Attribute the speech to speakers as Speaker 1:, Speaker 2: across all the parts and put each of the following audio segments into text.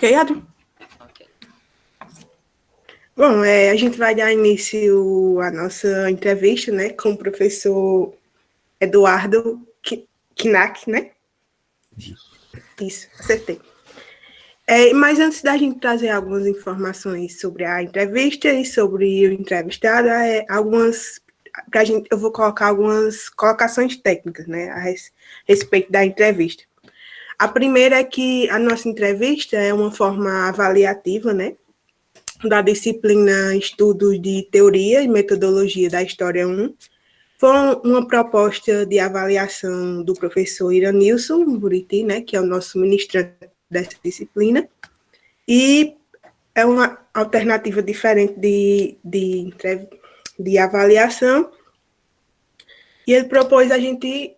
Speaker 1: Ok, Adri?
Speaker 2: Ok.
Speaker 1: Bom, a gente vai dar início à nossa entrevista, né, com o professor Eduardo Knack, né? Isso, acertei. Mas antes da gente trazer algumas informações sobre a entrevista e sobre o entrevistado, eu vou colocar algumas colocações técnicas, né, a respeito da entrevista. A primeira é que a nossa entrevista é uma forma avaliativa, né, da disciplina Estudos de Teoria e Metodologia da História 1. Foi uma proposta de avaliação do professor Iranilson Buriti, né, que é o nosso ministrante dessa disciplina, e é uma alternativa diferente de avaliação, e ele propôs a gente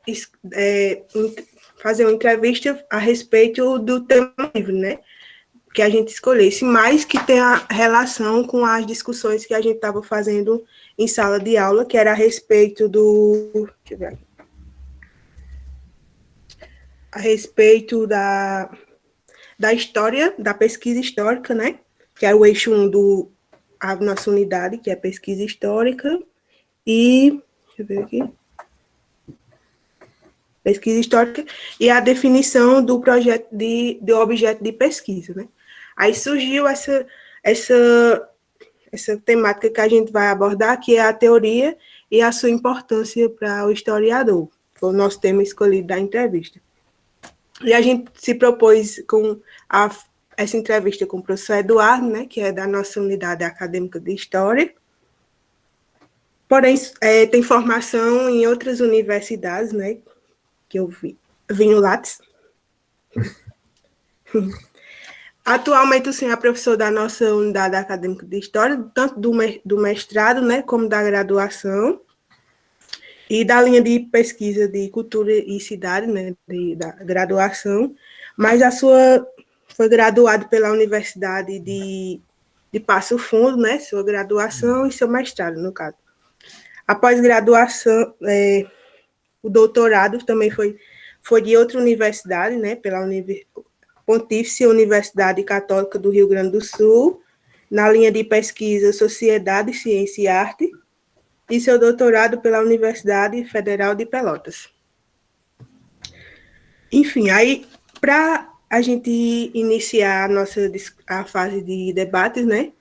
Speaker 1: fazer uma entrevista a respeito do tema livre, né, que a gente escolhesse, mas que tenha relação com as discussões que a gente estava fazendo em sala de aula, que era a respeito deixa eu ver aqui, a respeito da história, da pesquisa histórica, né? Que é o eixo 1 da nossa unidade, que é pesquisa histórica, e deixa eu ver aqui. Pesquisa histórica e a definição do projeto do objeto de pesquisa, né? Aí surgiu essa temática que a gente vai abordar, que é a teoria e a sua importância para o historiador. Foi o nosso tema escolhido da entrevista. E a gente se propôs com essa entrevista com o professor Eduardo, né, que é da nossa unidade acadêmica de História. Porém, tem formação em outras universidades, né, que eu vi no Lattes. Atualmente, sim, é professor da nossa unidade acadêmica de História, tanto do mestrado, né, como da graduação, e da linha de pesquisa de cultura e cidade, né, da graduação, mas foi graduado pela Universidade de Passo Fundo, né, sua graduação e seu mestrado, no caso. Após graduação, o doutorado também foi de outra universidade, né, pela Pontífice Universidade Católica do Rio Grande do Sul, na linha de pesquisa Sociedade, Ciência e Arte, e seu doutorado pela Universidade Federal de Pelotas. Enfim, aí, para a gente iniciar a fase de debates, né,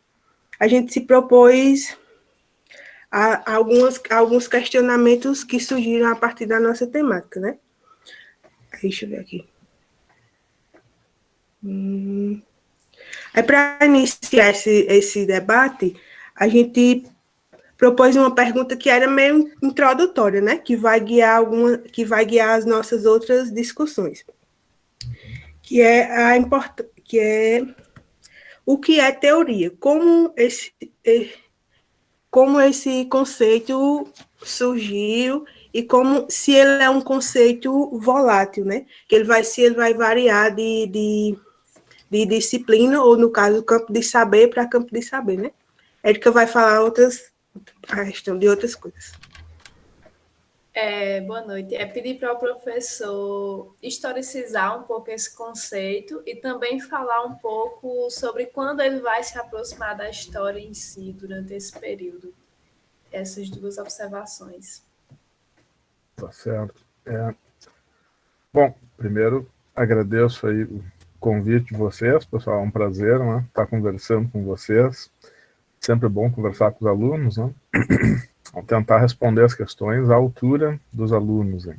Speaker 1: a gente se propôs alguns questionamentos que surgiram a partir da nossa temática, né? Deixa eu ver aqui. Aí, para iniciar esse debate, a gente propôs uma pergunta que era meio introdutória, né? Que vai guiar as nossas outras discussões, que é o que é teoria, como esse conceito surgiu e se ele é um conceito volátil, né? Se ele vai variar de disciplina, ou no caso, campo de saber para campo de saber, né? Érica vai falar a questão de outras coisas.
Speaker 3: Boa noite. Pedir para o professor historicizar um pouco esse conceito e também falar um pouco sobre quando ele vai se aproximar da história em si durante esse período. Essas duas observações.
Speaker 4: Tá certo. Bom, primeiro agradeço aí o convite de vocês, pessoal, é um prazer, né, estar conversando com vocês. Sempre bom conversar com os alunos, né? Vamos tentar responder as questões à altura dos alunos, né?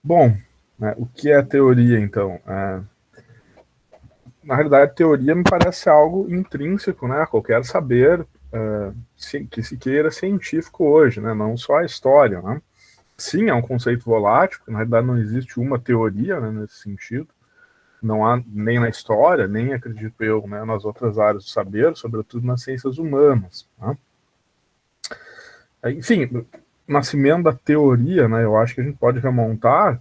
Speaker 4: Bom, né, o que é teoria, então? Na realidade, teoria me parece algo intrínseco, né, a qualquer saber que se queira científico hoje, né, não só a história, né? Sim, é um conceito volátil, na realidade não existe uma teoria, né, nesse sentido, não há nem na história, nem acredito eu, né, nas outras áreas do saber, sobretudo nas ciências humanas, né? Enfim, o nascimento da teoria, né, eu acho que a gente pode remontar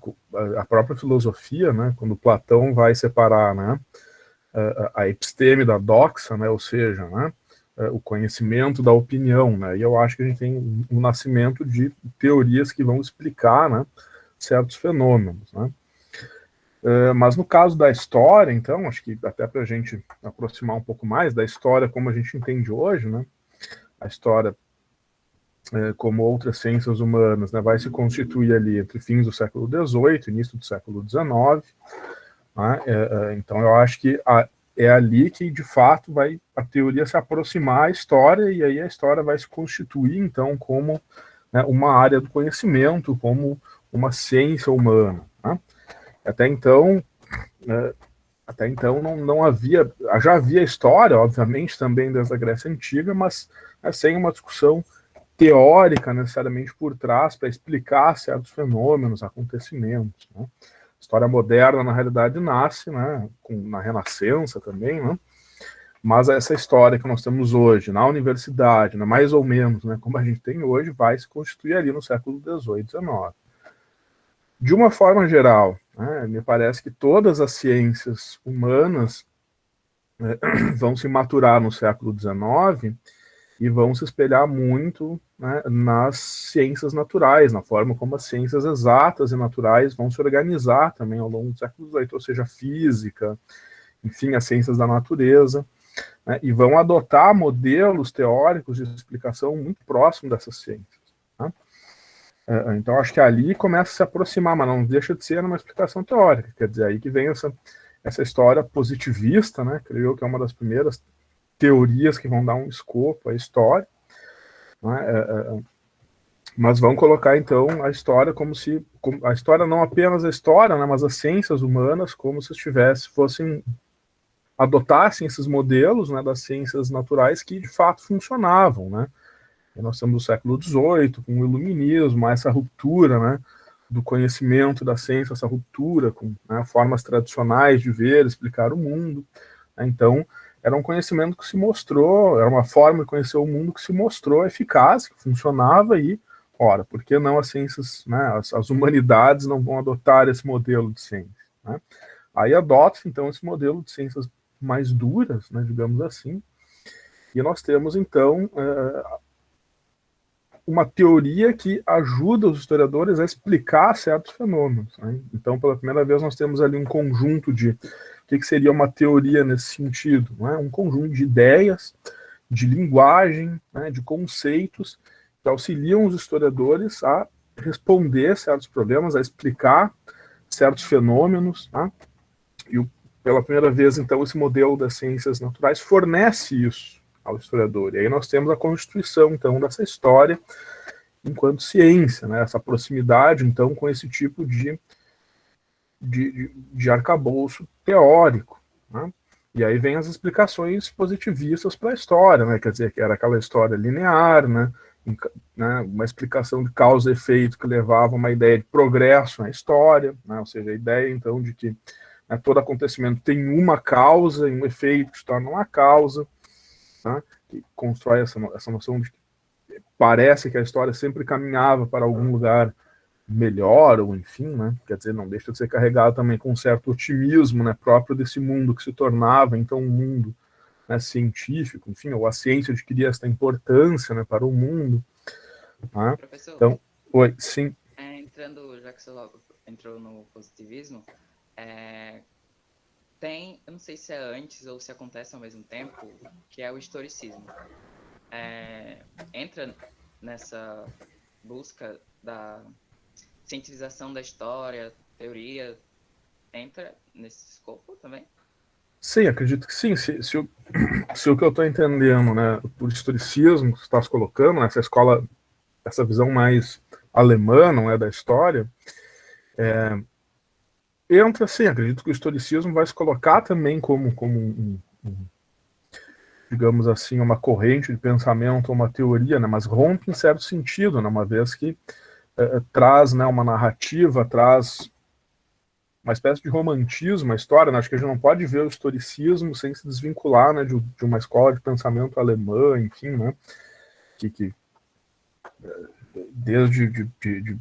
Speaker 4: a própria filosofia, né, quando Platão vai separar, né, a episteme da doxa, né, ou seja, né, o conhecimento da opinião, né, e eu acho que a gente tem o nascimento de teorias que vão explicar, né, certos fenômenos, né. Mas no caso da história, então, acho que até para a gente aproximar um pouco mais da história como a gente entende hoje, né? A história, como outras ciências humanas, né, vai se constituir ali entre fins do século XVIII, início do século XIX. Né? Então, eu acho que é ali que, de fato, vai a teoria se aproximar à história, e aí a história vai se constituir, então, como, né, uma área do conhecimento, como uma ciência humana. Né? Até então não havia, já havia história, obviamente, também desde a Grécia Antiga, mas sem uma discussão teórica necessariamente por trás para explicar certos fenômenos, acontecimentos. Né? A história moderna, na realidade, nasce, né, na Renascença também, né? Mas essa história que nós temos hoje na universidade, né, mais ou menos, né, como a gente tem hoje, vai se constituir ali no século XVIII, XIX. De uma forma geral, né, me parece que todas as ciências humanas, né, vão se maturar no século XIX e vão se espelhar muito, né, nas ciências naturais, na forma como as ciências exatas e naturais vão se organizar também ao longo do século XVIII, ou seja, a física, enfim, as ciências da natureza, né, e vão adotar modelos teóricos de explicação muito próximos dessas ciências. Né? Então, acho que ali começa a se aproximar, mas não deixa de ser uma explicação teórica. Quer dizer, aí que vem essa história positivista, né? Creio eu que é uma das primeiras teorias que vão dar um escopo à história. Né? Mas vão colocar, então, a história como a história não apenas a história, né, mas as ciências humanas como se adotassem esses modelos, né, das ciências naturais que, de fato, funcionavam, né? E nós estamos no século XVIII, com o iluminismo, essa ruptura, né, do conhecimento da ciência, essa ruptura com, né, formas tradicionais de ver, explicar o mundo. Então, era um conhecimento que se mostrou, era uma forma de conhecer o mundo que se mostrou eficaz, que funcionava e, ora, por que não as ciências, né, as humanidades não vão adotar esse modelo de ciência? Né? Aí adota-se, então, esse modelo de ciências mais duras, né, digamos assim, e nós temos, então, uma teoria que ajuda os historiadores a explicar certos fenômenos. Né? Então, pela primeira vez, nós temos ali um conjunto de o que seria uma teoria nesse sentido, né? Um conjunto de ideias, de linguagem, né, de conceitos que auxiliam os historiadores a responder certos problemas, a explicar certos fenômenos. Né? E pela primeira vez, então, esse modelo das ciências naturais fornece isso ao historiador. E aí nós temos a constituição, então, dessa história enquanto ciência, né? Essa proximidade, então, com esse tipo de arcabouço teórico. Né? E aí vem as explicações positivistas para a história, né? Quer dizer, que era aquela história linear, né? Uma explicação de causa e efeito que levava a uma ideia de progresso na história, né? Ou seja, a ideia, então, de que, né, todo acontecimento tem uma causa e um efeito que se torna uma causa. Tá? Que constrói essa noção de que parece que a história sempre caminhava para algum lugar melhor, ou enfim, né? Quer dizer, não deixa de ser carregado também com um certo otimismo, né, próprio desse mundo que se tornava, então, um mundo, né, científico, enfim, ou a ciência adquiria essa importância, né, para o mundo. Tá?
Speaker 2: Professor,
Speaker 4: então, oi, sim.
Speaker 2: Entrando, já que você logo entrou no positivismo, eu não sei se é antes ou se acontece ao mesmo tempo, que é o historicismo. Entra nessa busca da cientificação da história, teoria, entra nesse escopo também?
Speaker 4: Sim, acredito que sim. Se o que eu estou entendendo, né, por historicismo, que você está se colocando, essa escola, essa visão mais alemã, não é, da história, entra sim. Acredito que o historicismo vai se colocar também como digamos assim, uma corrente de pensamento, uma teoria, né, mas rompe em certo sentido, né, uma vez que traz, né, uma narrativa, traz uma espécie de romantismo à história. Né? Acho que a gente não pode ver o historicismo sem se desvincular, né, de uma escola de pensamento alemã, enfim, né, que desde de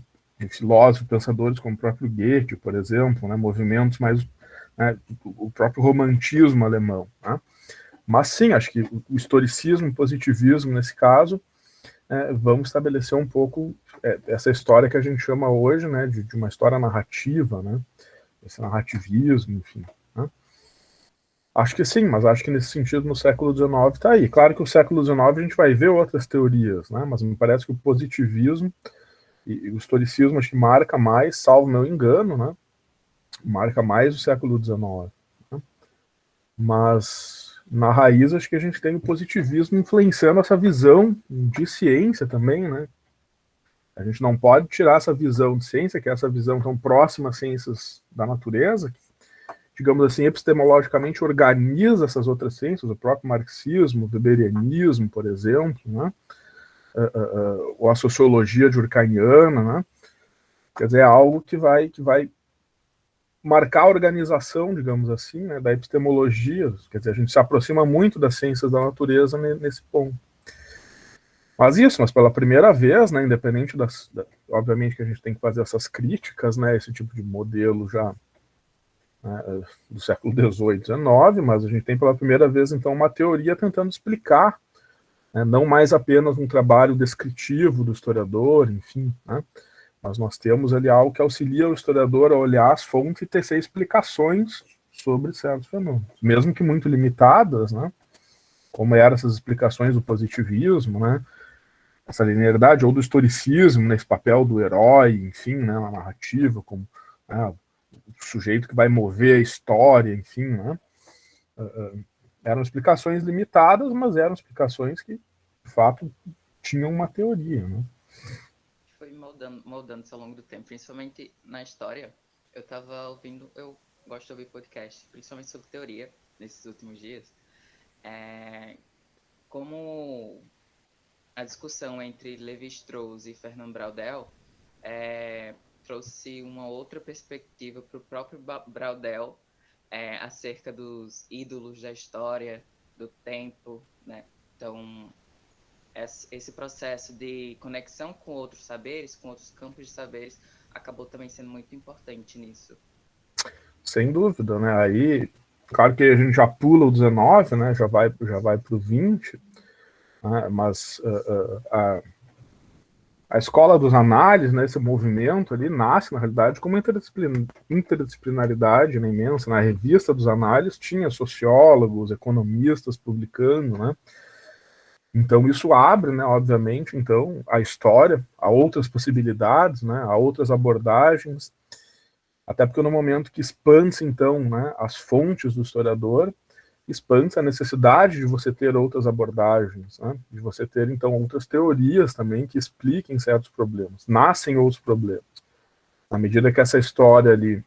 Speaker 4: filósofos, pensadores como o próprio Goethe, por exemplo, né, movimentos mais, né, o próprio romantismo alemão. Né? Mas sim, acho que o historicismo e o positivismo, nesse caso, vão estabelecer um pouco essa história que a gente chama hoje, né, de uma história narrativa, né, esse narrativismo, enfim. Né? Acho que sim, mas acho que nesse sentido no século XIX está aí. Claro que o século XIX a gente vai ver outras teorias, né? Mas me parece que o positivismo e o historicismo acho que marca mais, salvo meu engano, né? Marca mais o século XIX. Né? Mas na raiz acho que a gente tem o positivismo influenciando essa visão de ciência também, né? A gente não pode tirar essa visão de ciência, que é essa visão tão próxima às ciências da natureza, que, digamos assim, epistemologicamente organiza essas outras ciências, o próprio marxismo, o weberianismo, por exemplo, né? Ou a sociologia durkheimiana, né? Quer dizer, é algo que vai marcar a organização, digamos assim, né, da epistemologia. Quer dizer, a gente se aproxima muito das ciências da natureza nesse ponto. Mas pela primeira vez, né, independente obviamente que a gente tem que fazer essas críticas, né, esse tipo de modelo já, né, do século XVIII, XIX, mas a gente tem pela primeira vez, então, uma teoria tentando explicar, né, não mais apenas um trabalho descritivo do historiador, enfim, né, mas nós temos ali algo que auxilia o historiador a olhar as fontes e tecer explicações sobre certos fenômenos, mesmo que muito limitadas, né, como eram essas explicações do positivismo, né, essa linearidade, ou do historicismo, nesse papel do herói, enfim, né, na narrativa, como, né, o sujeito que vai mover a história, enfim, né, eram explicações limitadas, mas eram explicações que, de fato, tinham uma teoria, né.
Speaker 2: Foi moldando-se ao longo do tempo, principalmente na história. Eu gosto de ouvir podcast, principalmente sobre teoria, nesses últimos dias. Como a discussão entre Lévi-Strauss e Fernand Braudel trouxe uma outra perspectiva para o próprio Braudel acerca dos ídolos da história, do tempo, né? Então, esse processo de conexão com outros saberes, com outros campos de saberes, acabou também sendo muito importante nisso. Sem
Speaker 4: dúvida, né? Aí, claro que a gente já pula o 19, né? Já vai para o 20, né? Mas a escola dos análises, né, esse movimento ali, nasce, na realidade, como interdisciplinaridade, né, imensa. Na revista dos análises tinha sociólogos, economistas publicando, né? Então isso abre, né, obviamente, então, a história a outras possibilidades, né, a outras abordagens, até porque no momento que expande, então, né, as fontes do historiador, expande a necessidade de você ter outras abordagens, né, de você ter, então, outras teorias também que expliquem certos problemas, nascem outros problemas. À medida que essa história ali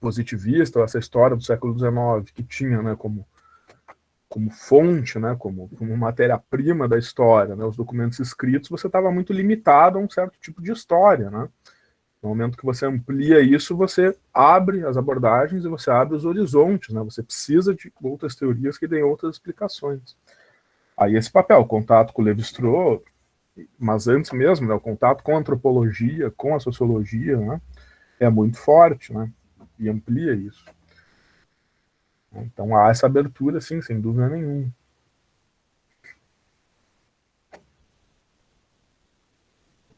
Speaker 4: positivista, ou essa história do século XIX, que tinha, né, como fonte, né, como matéria-prima da história, né, os documentos escritos, você estava muito limitado a um certo tipo de história, né. No momento que você amplia isso, você abre as abordagens e você abre os horizontes, né, você precisa de outras teorias que deem outras explicações. Aí esse papel, o contato com o Lévi-Strauss, mas antes mesmo, né, o contato com a antropologia, com a sociologia, né, é muito forte, né, e amplia isso. Então há essa abertura, sim, sem dúvida nenhuma.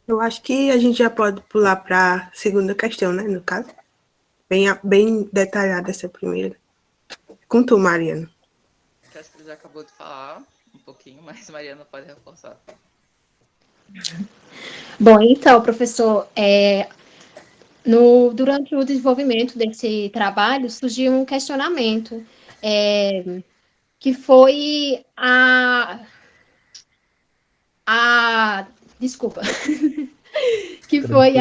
Speaker 1: Eu acho que a gente já pode pular para a segunda questão, né, no caso. Bem detalhada essa primeira. Com tu, Mariana.
Speaker 2: Jéssica já acabou de falar um pouquinho, mas Mariana pode reforçar.
Speaker 5: Bom, então, professor, durante o desenvolvimento desse trabalho, surgiu um questionamento, que foi desculpa, que foi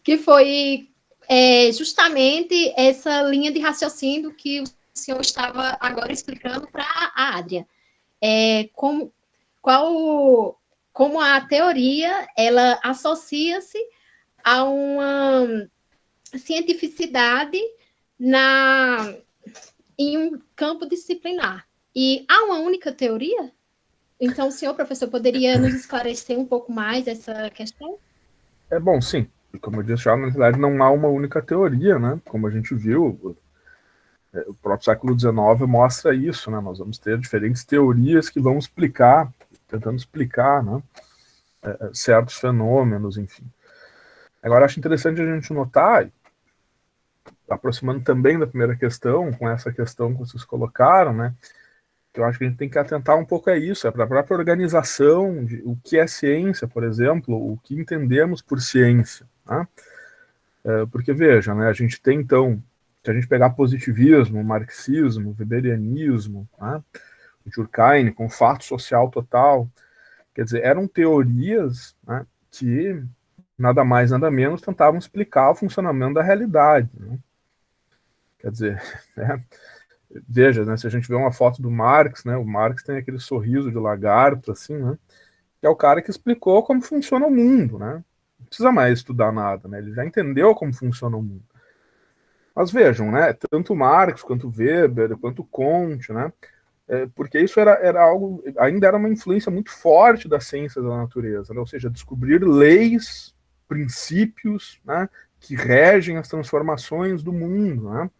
Speaker 5: que foi justamente essa linha de raciocínio que o senhor estava agora explicando para a Adria. Como a teoria, ela associa-se a uma cientificidade em um campo disciplinar. E há uma única teoria? Então, o senhor, professor, poderia nos esclarecer um pouco mais essa questão?
Speaker 4: Bom, sim. Como eu disse já, na verdade, não há uma única teoria, né? Como a gente viu, o próprio século XIX mostra isso, né? Nós vamos ter diferentes teorias que vão tentando explicar, né, certos fenômenos, enfim. Agora, acho interessante a gente notar, aproximando também da primeira questão, com essa questão que vocês colocaram, né, que eu acho que a gente tem que atentar um pouco a isso, para a própria organização de o que é ciência, por exemplo, o que entendemos por ciência, né? Porque, veja, né, a gente tem, então, se a gente pegar positivismo, marxismo, weberianismo, né, Durkheim, com fato social total, quer dizer, eram teorias, né, que nada mais, nada menos tentavam explicar o funcionamento da realidade, né? Quer dizer, né, veja, né, se a gente vê uma foto do Marx, né, o Marx tem aquele sorriso de lagarto, assim, né, que é o cara que explicou como funciona o mundo, né? Não precisa mais estudar nada, né? Ele já entendeu como funciona o mundo. Mas vejam, né, tanto Marx, quanto Weber, quanto Comte, né, porque isso era algo, ainda era uma influência muito forte das ciências da natureza, né? Ou seja, descobrir leis, princípios, né, que regem as transformações do mundo, né?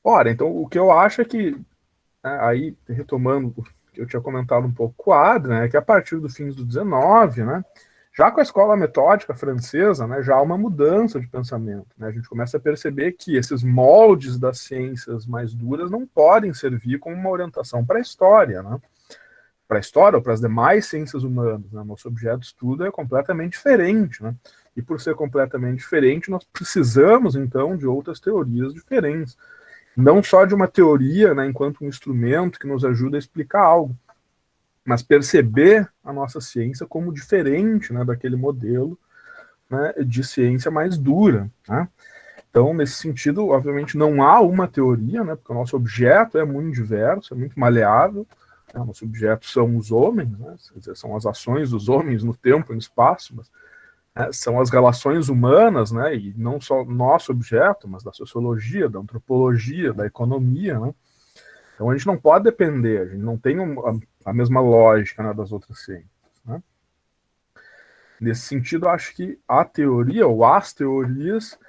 Speaker 4: Ora, então o que eu acho é que, né, aí retomando o que eu tinha comentado um pouco com a Adria, né, é que a partir do fim do 19, né, já com a escola metódica francesa, né, já há uma mudança de pensamento, né? A gente começa a perceber que esses moldes das ciências mais duras não podem servir como uma orientação para a história, né? Para a história ou para as demais ciências humanas, né? Nosso objeto de estudo é completamente diferente, né? E por ser completamente diferente, nós precisamos, então, de outras teorias diferentes. Não só de uma teoria, né, enquanto um instrumento que nos ajuda a explicar algo, mas perceber a nossa ciência como diferente, né, daquele modelo, né, de ciência mais dura, né? Então, nesse sentido, obviamente, não há uma teoria, né, porque o nosso objeto é muito diverso, é muito maleável, né, o nosso objeto são os homens, né, quer dizer, são as ações dos homens no tempo e no espaço, mas, né, são as relações humanas, né, e não só o nosso objeto, mas da sociologia, da antropologia, da economia, né? Então, a gente não pode depender, a gente não tem a mesma lógica, né, das outras ciências, né? Nesse sentido, eu acho que a teoria, ou as teorias,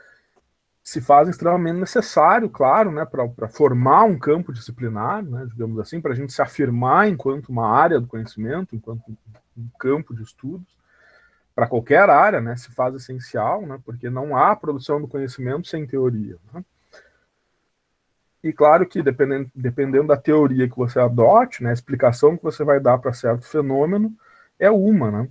Speaker 4: se fazem extremamente necessário, claro, né, para formar um campo disciplinar, né, digamos assim, para a gente se afirmar enquanto uma área do conhecimento, enquanto um campo de estudos. Para qualquer área, né, se faz essencial, né, porque não há produção do conhecimento sem teoria, né? E claro que dependendo da teoria que você adote, né, a explicação que você vai dar para certo fenômeno é uma, né?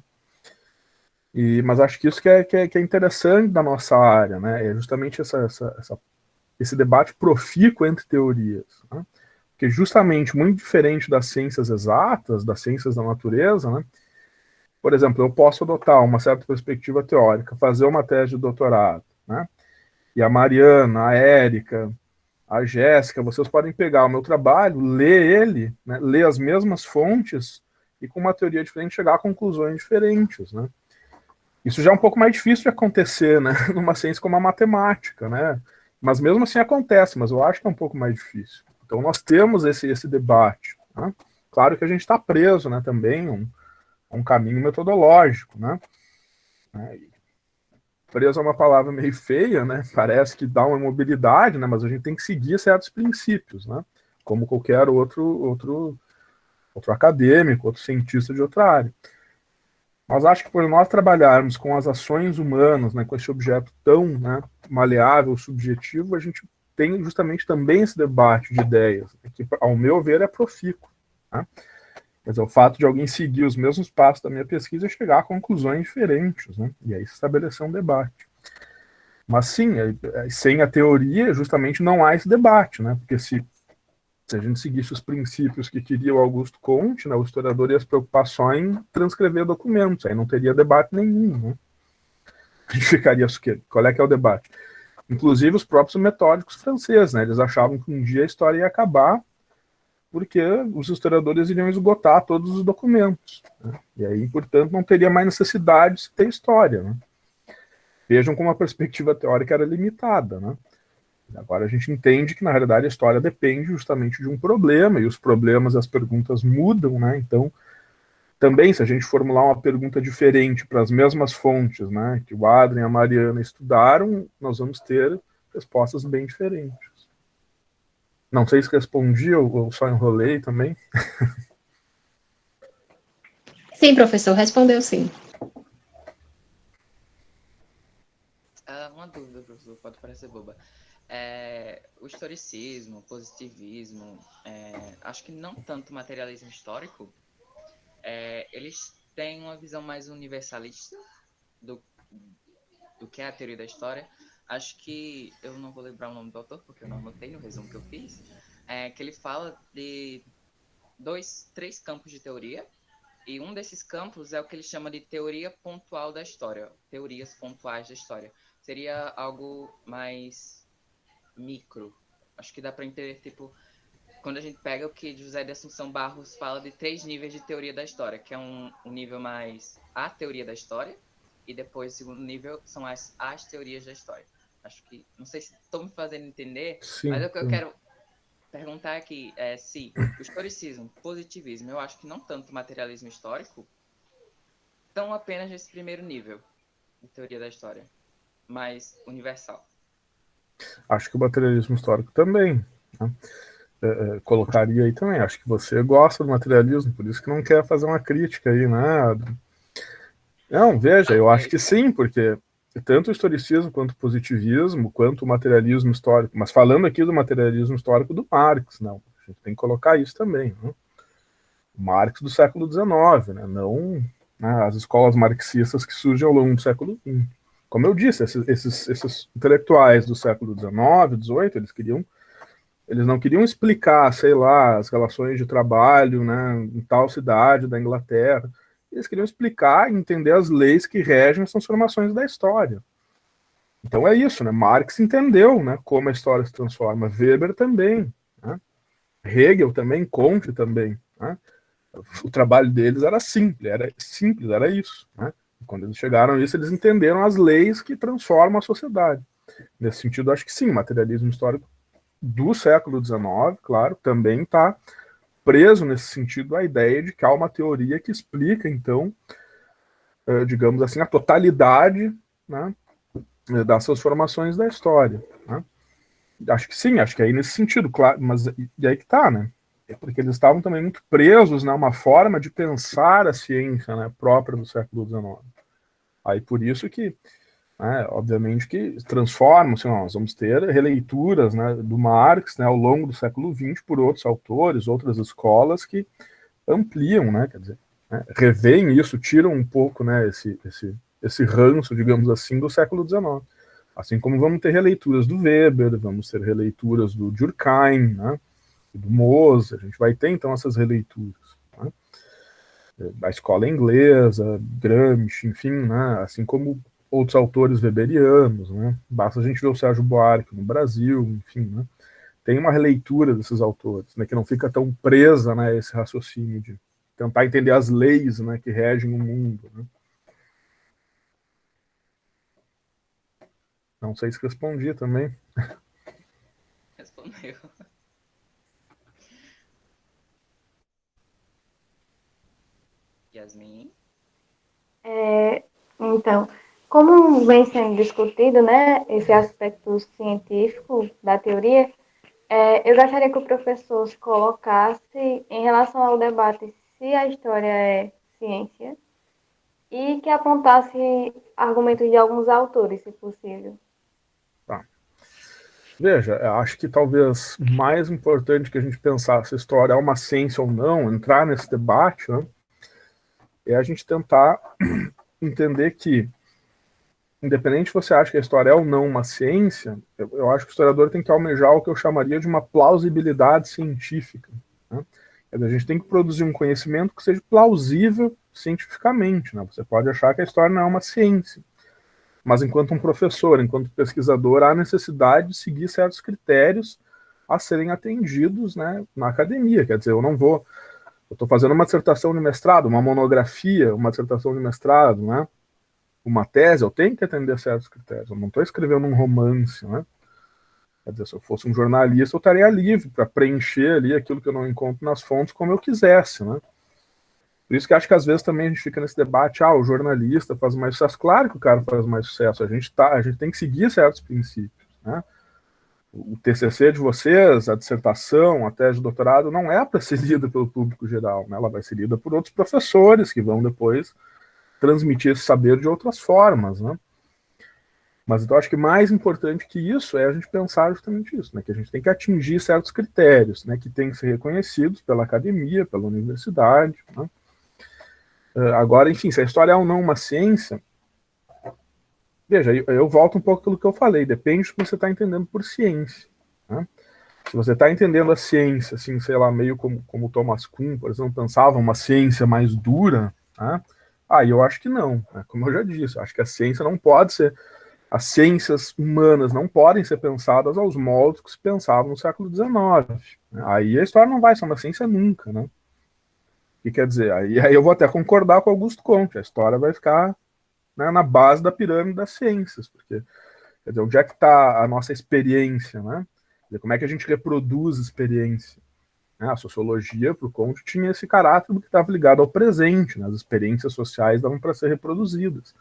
Speaker 4: Mas acho que isso que é interessante da nossa área, né? É justamente esse debate profícuo entre teorias, né? Porque justamente muito diferente das ciências exatas, das ciências da natureza, né? Por exemplo, eu posso adotar uma certa perspectiva teórica, fazer uma tese de doutorado, né? E a Mariana, a Érica, a Jéssica, vocês podem pegar o meu trabalho, ler ele, né, ler as mesmas fontes e com uma teoria diferente chegar a conclusões diferentes, né? Isso já é um pouco mais difícil de acontecer, né, numa ciência como a matemática, né? Mas mesmo assim acontece, mas eu acho que é um pouco mais difícil. Então nós temos esse debate, né? Claro que a gente está preso, né, também a um caminho metodológico, né? Preso é uma palavra meio feia, né? Parece que dá uma mobilidade, né? Mas a gente tem que seguir certos princípios, né? Como qualquer outro acadêmico, outro cientista de outra área. Mas acho que por nós trabalharmos com as ações humanas, né, com esse objeto tão, né, maleável, subjetivo, a gente tem justamente também esse debate de ideias, que, ao meu ver, é profícuo, né? Quer dizer, o fato de alguém seguir os mesmos passos da minha pesquisa é chegar a conclusões diferentes, né? E aí se estabelecer um debate. Mas sim, sem a teoria, justamente não há esse debate, né? Porque se a gente seguisse os princípios que queria o Augusto Comte, né, o historiador ia se preocupar só em transcrever documentos, aí não teria debate nenhum, né? A gente ficaria o quê? Qual é que é o debate? Inclusive os próprios metódicos franceses, né? Eles achavam que um dia a história ia acabar porque os historiadores iriam esgotar todos os documentos, né? E aí, portanto, não teria mais necessidade de ter história, né? Vejam como a perspectiva teórica era limitada, né? Agora a gente entende que, na realidade, a história depende justamente de um problema, e os problemas e as perguntas mudam, né? Então, também, se a gente formular uma pergunta diferente para as mesmas fontes, né, que o Adrien e a Mariana estudaram, nós vamos ter respostas bem diferentes. Não sei se respondi ou só enrolei também.
Speaker 5: Sim, professor, respondeu sim.
Speaker 2: Uma dúvida, professor, pode parecer boba. O historicismo, o positivismo, acho que não tanto o materialismo histórico, eles têm uma visão mais universalista do, do que é a teoria da história. Acho que, eu não vou lembrar o nome do autor, porque eu não anotei no resumo que eu fiz, que ele fala de três campos de teoria, e um desses campos é o que ele chama de teoria pontual da história, teorias pontuais da história. Seria algo mais micro. Acho que dá para entender, tipo, quando a gente pega o que José de Assunção Barros fala de 3 níveis de teoria da história, que é um nível mais a teoria da história, e depois o segundo nível são as teorias da história. Acho que, não sei se estou me fazendo entender,
Speaker 4: Sim,
Speaker 2: mas o que eu
Speaker 4: sim.
Speaker 2: quero perguntar aqui se o historicismo, o positivismo, eu acho que não tanto o materialismo histórico, estão apenas nesse primeiro nível de teoria da história, mais universal.
Speaker 4: Acho que o materialismo histórico também, né? Colocaria aí também. Acho que você gosta do materialismo, por isso que não quer fazer uma crítica aí, né? Não, veja, eu acho que sim, porque tanto o historicismo quanto o positivismo, quanto o materialismo histórico, mas falando aqui do materialismo histórico do Marx, não, a gente tem que colocar isso também, né? O Marx do século XIX, né? Não, né, as escolas marxistas que surgem ao longo do século XX. Como eu disse, esses intelectuais do século XIX, XVIII, eles não queriam explicar, sei lá, as relações de trabalho, né, em tal cidade da Inglaterra. Eles queriam explicar e entender as leis que regem as transformações da história. Então é isso, né? Marx entendeu, né, como a história se transforma. Weber também, né? Hegel também, Comte também, né? O trabalho deles era simples, era isso, né? Quando eles chegaram a isso, eles entenderam as leis que transformam a sociedade. Nesse sentido, acho que sim, o materialismo histórico do século XIX, claro, também está preso nesse sentido a ideia de que há uma teoria que explica, então, digamos assim, a totalidade, né, das transformações da história, né? Acho que sim, acho que aí nesse sentido, claro, mas e aí que tá, né? É porque eles estavam também muito presos, né, uma forma de pensar a ciência, né, própria do século XIX. Aí por isso que, né, obviamente que transformam-se, nós vamos ter releituras, né, do Marx, né, ao longo do século XX por outros autores, outras escolas que ampliam, né, quer dizer, né, reveem isso, tiram um pouco, né, esse ranço, digamos assim, do século XIX. Assim como vamos ter releituras do Weber, vamos ter releituras do Durkheim, né, do Mozart, a gente vai ter então essas releituras, né, da escola inglesa, Gramsci, enfim, né, assim como outros autores weberianos, né, basta a gente ver o Sérgio Buarque no Brasil, enfim, né, tem uma releitura desses autores, né, que não fica tão presa, né, a esse raciocínio de tentar entender as leis, né, que regem o mundo, né. Não sei se respondi também.
Speaker 2: Respondeu. Yasmin?
Speaker 6: Então, como vem sendo discutido, né, esse aspecto científico da teoria, eu gostaria que o professor se colocasse em relação ao debate se a história é ciência e que apontasse argumentos de alguns autores, se possível.
Speaker 4: Tá. Veja, eu acho que talvez mais importante que a gente pensar se a história é uma ciência ou não, entrar nesse debate, né, é a gente tentar entender que, independente se você acha que a história é ou não uma ciência, eu acho que o historiador tem que almejar o que eu chamaria de uma plausibilidade científica, né? A gente tem que produzir um conhecimento que seja plausível cientificamente, né? Você pode achar que a história não é uma ciência, mas enquanto um professor, enquanto pesquisador, há necessidade de seguir certos critérios a serem atendidos, né, na academia. Quer dizer, eu estou fazendo uma dissertação de mestrado, uma monografia, uma dissertação de mestrado, né, uma tese, eu tenho que atender certos critérios. Eu não estou escrevendo um romance, né? Quer dizer, se eu fosse um jornalista, eu estaria livre para preencher ali aquilo que eu não encontro nas fontes como eu quisesse, né? Por isso que acho que às vezes também a gente fica nesse debate, o jornalista faz mais sucesso. Claro que o cara faz mais sucesso, a gente tem que seguir certos princípios, né? O TCC de vocês, a dissertação, a tese de doutorado, não é para ser lida pelo público geral, né? Ela vai ser lida por outros professores que vão depois transmitir esse saber de outras formas, né? Mas então acho que mais importante que isso é a gente pensar justamente isso, né? Que a gente tem que atingir certos critérios, né? Que tem que ser reconhecidos pela academia, pela universidade, né? Agora, enfim, se a história é ou não uma ciência, veja, eu volto um pouco pelo que eu falei, depende do que você está entendendo por ciência, né? Se você está entendendo a ciência, assim, sei lá, meio como Thomas Kuhn, por exemplo, pensava uma ciência mais dura, né? Aí eu acho que não, né? Como eu já disse, eu acho que a ciência não pode ser, as ciências humanas não podem ser pensadas aos moldes que se pensavam no século XIX. Aí a história não vai ser uma ciência nunca, né? O que quer dizer? Aí eu vou até concordar com Augusto Comte, a história vai ficar, né, na base da pirâmide das ciências, porque, quer dizer, onde é que está a nossa experiência, né? Quer dizer, como é que a gente reproduz experiência? A sociologia, para o Comte, tinha esse caráter do que estava ligado ao presente, né? As experiências sociais davam para ser reproduzidas.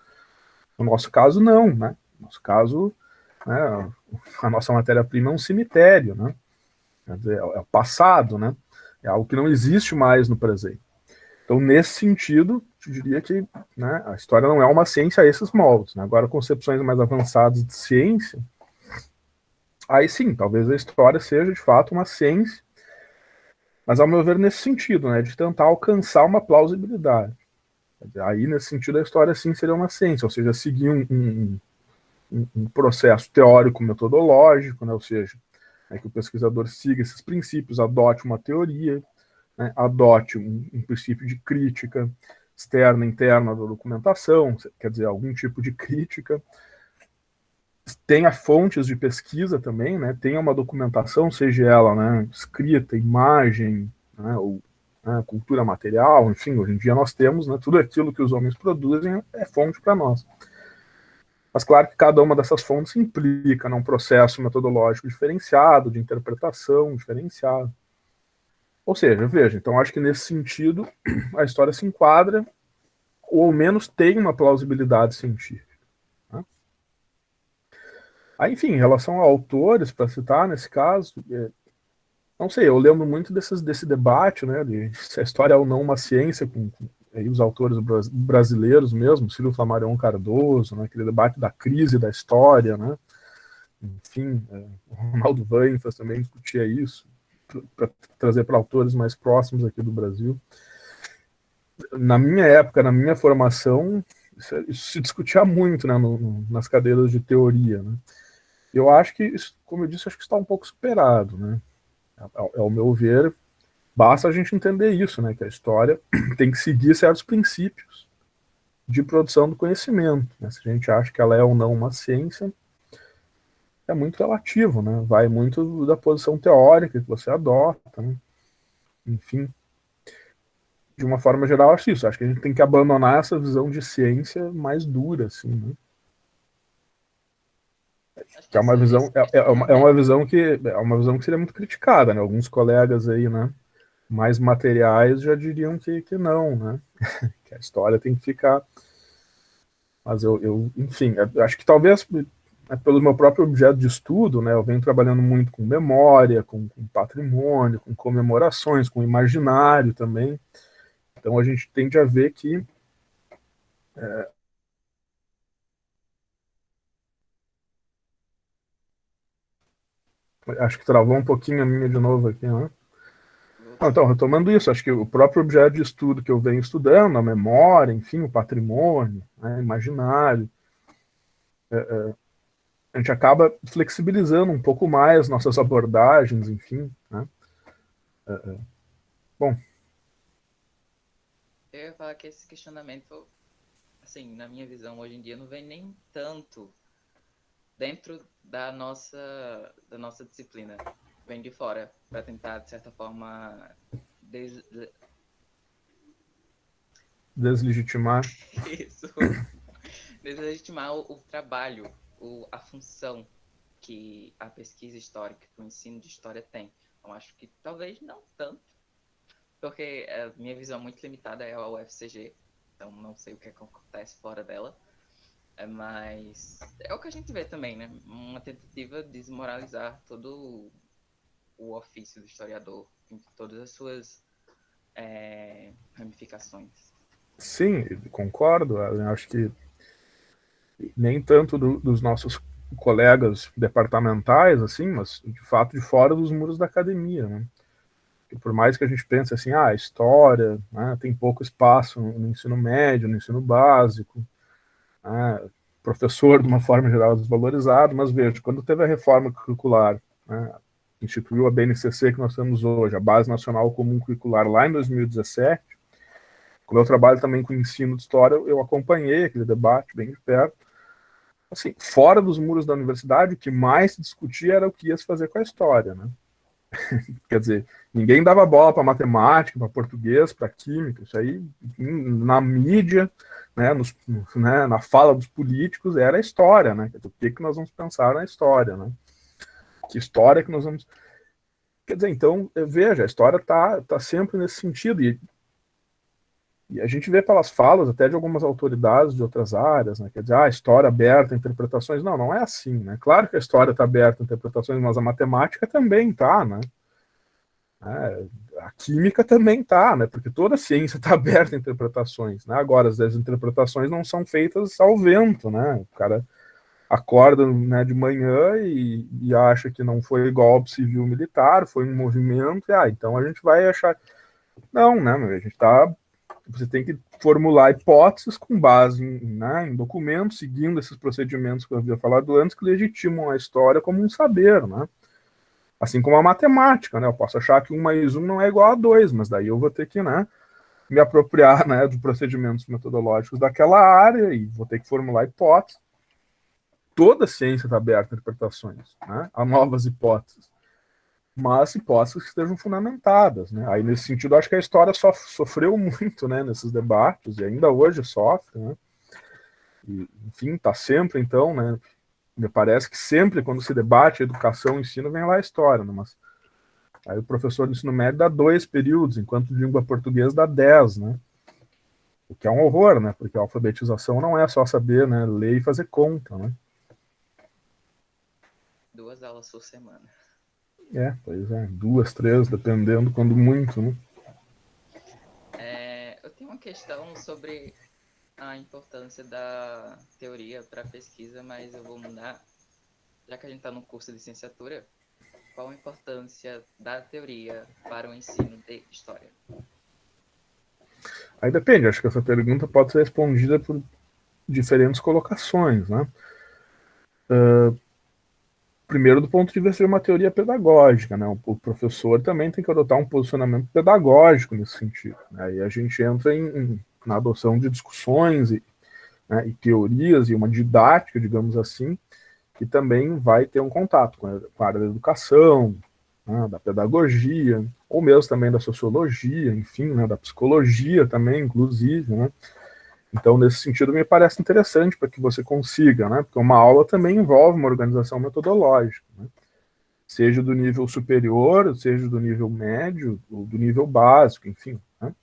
Speaker 4: No nosso caso, não, né? No nosso caso, né, a nossa matéria-prima é um cemitério, né? Quer dizer, é o passado, né? É algo que não existe mais no presente. Então, nesse sentido, eu diria que, né, a história não é uma ciência a esses moldes, né? Agora, concepções mais avançadas de ciência, aí sim, talvez a história seja de fato uma ciência, mas ao meu ver nesse sentido, né, de tentar alcançar uma plausibilidade. Aí nesse sentido a história sim seria uma ciência, ou seja, seguir um processo teórico metodológico, né, ou seja, que o pesquisador siga esses princípios, adote uma teoria, né, adote um princípio de crítica externa e interna da documentação, quer dizer, algum tipo de crítica, tenha fontes de pesquisa também, né, tenha uma documentação, seja ela, né, escrita, imagem, né, ou, né, cultura material, enfim, hoje em dia nós temos, né, tudo aquilo que os homens produzem é fonte para nós. Mas claro que cada uma dessas fontes implica num processo metodológico diferenciado, de interpretação diferenciada. Ou seja, veja, então acho que nesse sentido a história se enquadra, ou ao menos tem uma plausibilidade científica. Né? Aí, enfim, em relação a autores, para citar nesse caso, não sei, eu lembro muito desse debate, né, de se a história é ou não uma ciência, com aí os autores brasileiros mesmo, Cílio Flammarion Cardoso, né, aquele debate da crise da história, né, enfim, o Ronaldo Weinfels também discutia isso, para trazer para autores mais próximos aqui do Brasil. Na minha época, na minha formação, isso se discutia muito, né, nas cadeiras de teoria, né. Eu acho que, isso, como eu disse, acho que está um pouco superado, né. Ao meu ver, basta a gente entender isso, né, que a história tem que seguir certos princípios de produção do conhecimento. Né? Se a gente acha que ela é ou não uma ciência, é muito relativo, né? Vai muito da posição teórica que você adota, né? Enfim, de uma forma geral, acho isso. Acho que a gente tem que abandonar essa visão de ciência mais dura, assim, né? Que é uma visão, é uma visão que seria muito criticada, né? Alguns colegas aí, né, mais materiais já diriam que não, né? Que a história tem que ficar. Mas enfim, acho que talvez pelo meu próprio objeto de estudo, né, eu venho trabalhando muito com memória, com patrimônio, com comemorações, com imaginário também. Então a gente tende a ver que acho que travou um pouquinho a minha de novo aqui, né? Então, retomando isso, acho que o próprio objeto de estudo que eu venho estudando, a memória, enfim, o patrimônio, né, imaginário, a gente acaba flexibilizando um pouco mais nossas abordagens, enfim, né? Bom.
Speaker 2: Eu ia falar que esse questionamento, assim, na minha visão, hoje em dia, não vem nem tanto dentro da nossa disciplina. Vem de fora, para tentar, de certa forma,
Speaker 4: deslegitimar.
Speaker 2: Isso. Deslegitimar o trabalho, a função que a pesquisa histórica, que o ensino de história tem. Eu acho que talvez não tanto, porque a minha visão muito limitada é a UFCG, então não sei o que acontece fora dela, mas é o que a gente vê também, né? Uma tentativa de desmoralizar todo o ofício do historiador, em todas as suas ramificações.
Speaker 4: Sim, concordo. Eu acho que nem tanto dos nossos colegas departamentais, assim, mas de fato de fora dos muros da academia, né? Que por mais que a gente pense assim, a história, né, tem pouco espaço no ensino médio, no ensino básico, né, professor de uma forma geral desvalorizado, mas veja, quando teve a reforma curricular, né, instituiu a BNCC que nós temos hoje, a Base Nacional Comum Curricular, lá em 2017, como eu trabalho também com ensino de história, eu acompanhei aquele debate bem de perto. Assim, fora dos muros da universidade, o que mais se discutia era o que ia se fazer com a história, né? Quer dizer, ninguém dava bola para matemática, para português, para química, isso aí na mídia, né, né, na fala dos políticos era a história, né? O que nós vamos pensar na história, né? Que história que nós vamos... Quer dizer, então, veja, a história tá sempre nesse sentido, e a gente vê pelas falas até de algumas autoridades de outras áreas, né? Quer dizer, a história aberta a interpretações. Não, não é assim, né? Claro que a história está aberta a interpretações, mas a matemática também está, né? A química também está, né? Porque toda a ciência está aberta a interpretações, né? Agora, as interpretações não são feitas ao vento, né? O cara acorda, né, de manhã e acha que não foi golpe civil-militar, foi um movimento, e então a gente vai achar... Não, né? A gente está... Você tem que formular hipóteses com base né, em documentos, seguindo esses procedimentos que eu havia falado antes, que legitimam a história como um saber, né? Assim como a matemática, né? Eu posso achar que 1 mais 1 não é igual a 2, mas daí eu vou ter que, né, me apropriar, né, dos procedimentos metodológicos daquela área e vou ter que formular hipóteses. Toda a ciência está aberta a interpretações, né, a novas hipóteses, mas hipóteses que estejam fundamentadas, né? Aí, nesse sentido, acho que a história sofreu muito, né, nesses debates, e ainda hoje sofre, né? E, enfim, está sempre, então, né? Me parece que sempre, quando se debate educação e ensino, vem lá a história, né? Mas aí o professor do ensino médio dá 2 períodos, enquanto de língua portuguesa dá 10, né? O que é um horror, né? Porque a alfabetização não é só saber, né, ler e fazer conta, né?
Speaker 2: 2 aulas por semana.
Speaker 4: Pois é, 2, 3, dependendo, quando muito, né?
Speaker 2: Eu tenho uma questão sobre a importância da teoria para a pesquisa, mas eu vou mudar. Já que a gente está no curso de licenciatura, qual a importância da teoria para o ensino de história?
Speaker 4: Aí depende, acho que essa pergunta pode ser respondida por diferentes colocações, né? Primeiro, do ponto de vista de uma teoria pedagógica, né? O professor também tem que adotar um posicionamento pedagógico nesse sentido, né? E a gente entra na adoção de discussões né, e teorias e uma didática, digamos assim, que também vai ter um contato com a área da educação, né, da pedagogia, ou mesmo também da sociologia, enfim, né, da psicologia também, inclusive, né? Então, nesse sentido, me parece interessante para que você consiga, né? Porque uma aula também envolve uma organização metodológica, né? Seja do nível superior, seja do nível médio, ou do nível básico, enfim, né?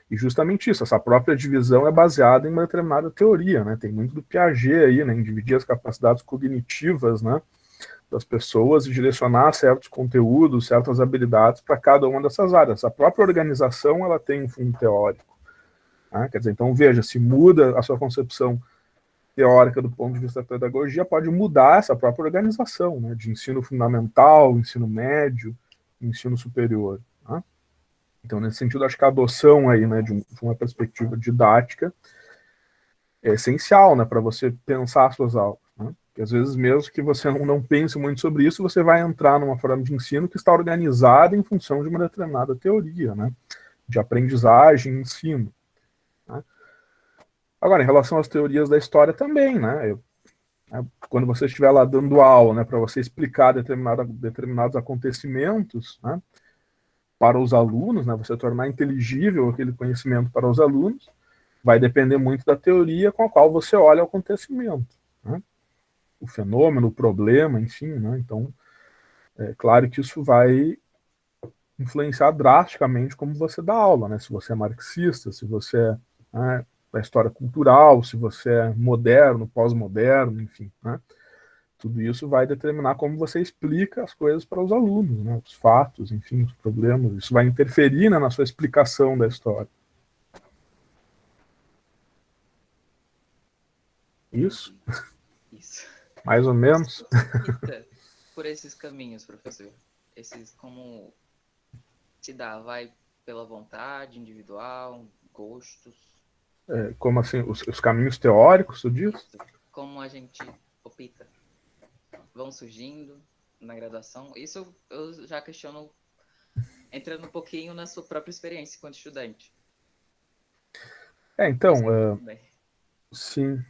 Speaker 4: E justamente isso, essa própria divisão é baseada em uma determinada teoria, né? Tem muito do Piaget aí, né? Em dividir as capacidades cognitivas, né, das pessoas e direcionar certos conteúdos, certas habilidades para cada uma dessas áreas. A própria organização, ela tem um fundo teórico. Quer dizer, então veja, se muda a sua concepção teórica do ponto de vista da pedagogia, pode mudar essa própria organização, né, de ensino fundamental, ensino médio, ensino superior. Né? Então, nesse sentido, acho que a adoção aí, né, de uma perspectiva didática é essencial, né, para você pensar suas aulas. Né? Porque às vezes, mesmo que você não pense muito sobre isso, você vai entrar numa forma de ensino que está organizada em função de uma determinada teoria, né, de aprendizagem e ensino. Agora, em relação às teorias da história também, né? Quando você estiver lá dando aula, né, para você explicar determinados acontecimentos, né, para os alunos, né, você tornar inteligível aquele conhecimento para os alunos, vai depender muito da teoria com a qual você olha o acontecimento, né? O fenômeno, o problema, enfim, né? Então, é claro que isso vai influenciar drasticamente como você dá aula, né? Se você é marxista, se você é, né, da história cultural, se você é moderno, pós-moderno, enfim, né? Tudo isso vai determinar como você explica as coisas para os alunos, né? Os fatos, enfim, os problemas. Isso vai interferir, né, na sua explicação da história. Isso?
Speaker 2: Isso.
Speaker 4: Mais ou menos.
Speaker 2: Opta por esses caminhos, professor. Esses como se dá, vai pela vontade individual, gostos.
Speaker 4: Como assim, os caminhos teóricos, tu diz?
Speaker 2: Isso. Como a gente opta. Vão surgindo na graduação. Isso eu já questiono entrando um pouquinho na sua própria experiência enquanto estudante.
Speaker 4: Então,
Speaker 2: Bem,
Speaker 4: sim.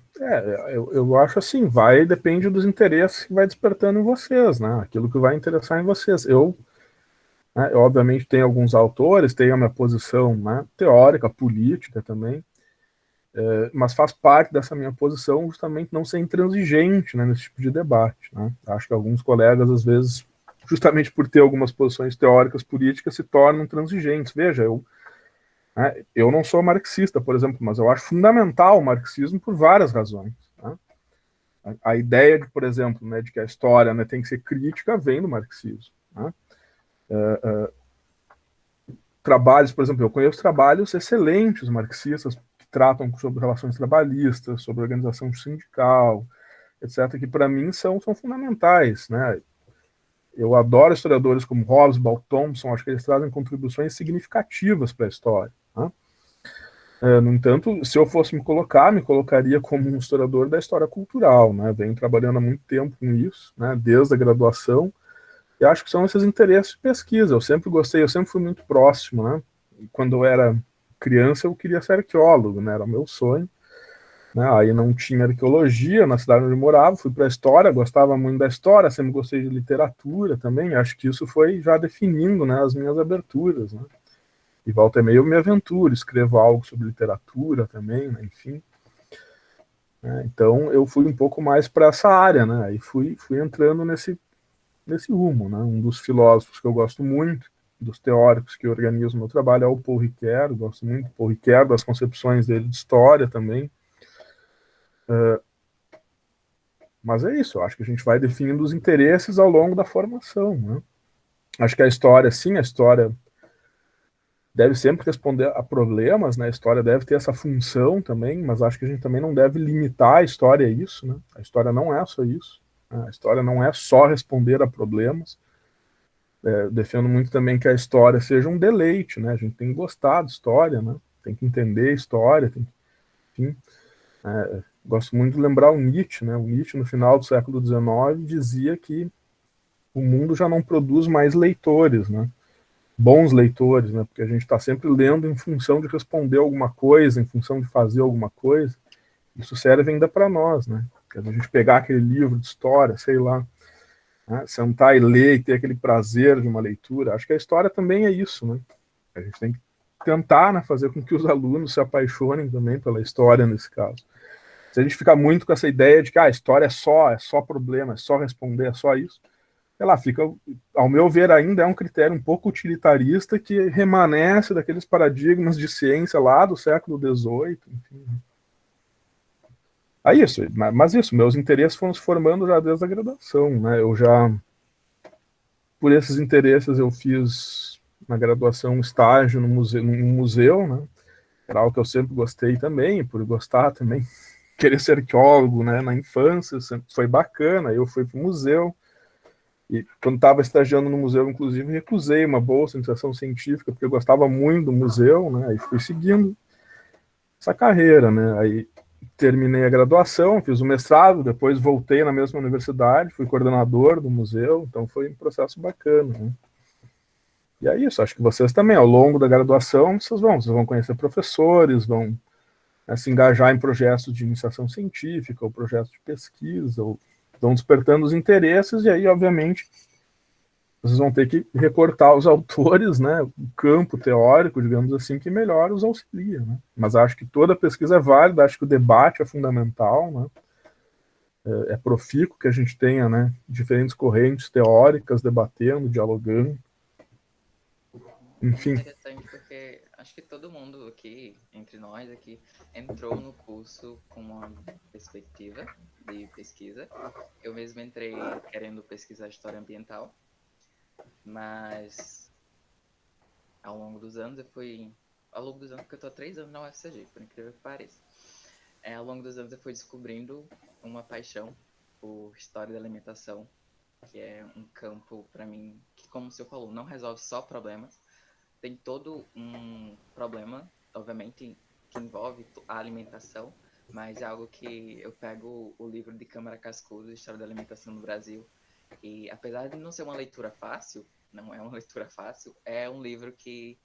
Speaker 4: Eu acho assim, depende dos interesses que vai despertando em vocês, né? Aquilo que vai interessar em vocês. Eu obviamente tenho alguns autores, tenho a minha posição, né, teórica, política também, mas faz parte dessa minha posição justamente não ser intransigente, né, nesse tipo de debate, né? Acho que alguns colegas, às vezes, justamente por ter algumas posições teóricas, políticas, se tornam transigentes. Veja, eu não sou marxista, por exemplo, mas eu acho fundamental o marxismo por várias razões, né? A ideia de, por exemplo, né, de que a história, né, tem que ser crítica vem do marxismo, né? Trabalhos, por exemplo, eu conheço trabalhos excelentes marxistas que tratam sobre relações trabalhistas, sobre organização sindical, etc., que para mim são fundamentais, né? Eu adoro historiadores como Hobsbawm, Thompson, acho que eles trazem contribuições significativas para a história, né? No entanto, se eu fosse me colocaria como um historiador da história cultural, né? Venho trabalhando há muito tempo com isso, né? Desde a graduação, e acho que são esses interesses de pesquisa. Eu sempre gostei, eu sempre fui muito próximo, né? Quando eu era criança, eu queria ser arqueólogo, né? Era o meu sonho, né? Aí não tinha arqueologia na cidade onde eu morava, fui para a história, gostava muito da história, sempre gostei de literatura também. Acho que isso foi já definindo, né, as minhas aberturas, né? E volta e meia eu me aventuro, escrevo algo sobre literatura também, né? Enfim. Então eu fui um pouco mais para essa área, né? Aí fui entrando nesse rumo, né? Um dos filósofos que eu gosto muito, dos teóricos que organizam o meu trabalho, é o Paul Ricoeur. Gosto muito do Paul Ricoeur, das concepções dele de história também. Mas é isso, eu acho que a gente vai definindo os interesses ao longo da formação, né? Acho que a história, sim, a história deve sempre responder a problemas, né? A história deve ter essa função também, mas acho que a gente também não deve limitar a história a isso, né? A história não é só isso, né? A história não é só responder a problemas. Defendo muito também que a história seja um deleite, né? A gente tem que gostar de história, né? Tem que entender a história, enfim. Gosto muito de lembrar o Nietzsche, né? O Nietzsche, no final do século XIX, dizia que o mundo já não produz mais leitores, né? Bons leitores, né? Porque a gente está sempre lendo em função de responder alguma coisa, em função de fazer alguma coisa. Isso serve ainda para nós, né? A gente pegar aquele livro de história, sei lá, né? Sentar e ler e ter aquele prazer de uma leitura. Acho que a história também é isso, né? A gente tem que tentar, né, fazer com que os alunos se apaixonem também pela história nesse caso. Se a gente ficar muito com essa ideia de que a história é só problema, é só responder, é só isso, ela fica, ao meu ver, ainda é um critério um pouco utilitarista que remanesce daqueles paradigmas de ciência lá do século XVIII, enfim. É isso, mas isso, meus interesses foram se formando já desde a graduação, né? Por esses interesses, eu fiz na graduação um estágio num museu, né? Era algo que eu sempre gostei também, por gostar também, querer ser arqueólogo, né? Na infância, foi bacana, eu fui para o museu, e quando estava estagiando no museu, inclusive, recusei uma bolsa de iniciação científica, porque eu gostava muito do museu, né? Aí fui seguindo essa carreira, né? Aí terminei a graduação, fiz o mestrado, depois voltei na mesma universidade, fui coordenador do museu, então foi um processo bacana, né? E é isso, acho que vocês também, ao longo da graduação, vocês vão conhecer professores, vão, né, se engajar em projetos de iniciação científica, ou projetos de pesquisa, ou vão despertando os interesses, e aí, obviamente, vocês vão ter que recortar os autores, né, o campo teórico, digamos assim, que melhor os auxilia, né? Mas acho que toda pesquisa é válida, acho que o debate é fundamental, né? É profícuo que a gente tenha, né, diferentes correntes teóricas debatendo, dialogando, enfim.
Speaker 2: É interessante porque acho que todo mundo aqui, entre nós aqui, entrou no curso com uma perspectiva de pesquisa. Eu mesmo entrei querendo pesquisar história ambiental, mas ao longo dos anos porque eu estou há 3 anos na UFCG, por incrível que pareça. ao longo dos anos eu fui descobrindo uma paixão por história da alimentação, que é um campo, para mim, que, como o senhor falou, não resolve só problemas. Tem todo um problema, obviamente, que envolve a alimentação, mas é algo que eu pego o livro de Câmara Cascudo, História da Alimentação no Brasil, e apesar de não ser uma leitura fácil, não é uma leitura fácil, é um livro que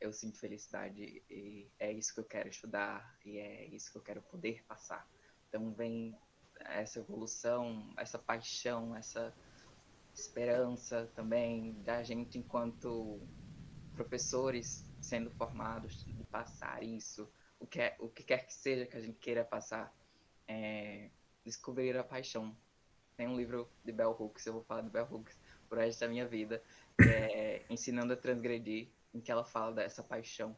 Speaker 2: eu sinto felicidade e é isso que eu quero estudar e é isso que eu quero poder passar. Então vem essa evolução, essa paixão, essa esperança também da gente enquanto professores sendo formados de passar isso, o que quer que seja que a gente queira passar, descobrir a paixão. Tem um livro de Bell Hooks, eu vou falar de Bell Hooks por resto da minha vida, que é Ensinando a Transgredir, em que ela fala dessa paixão.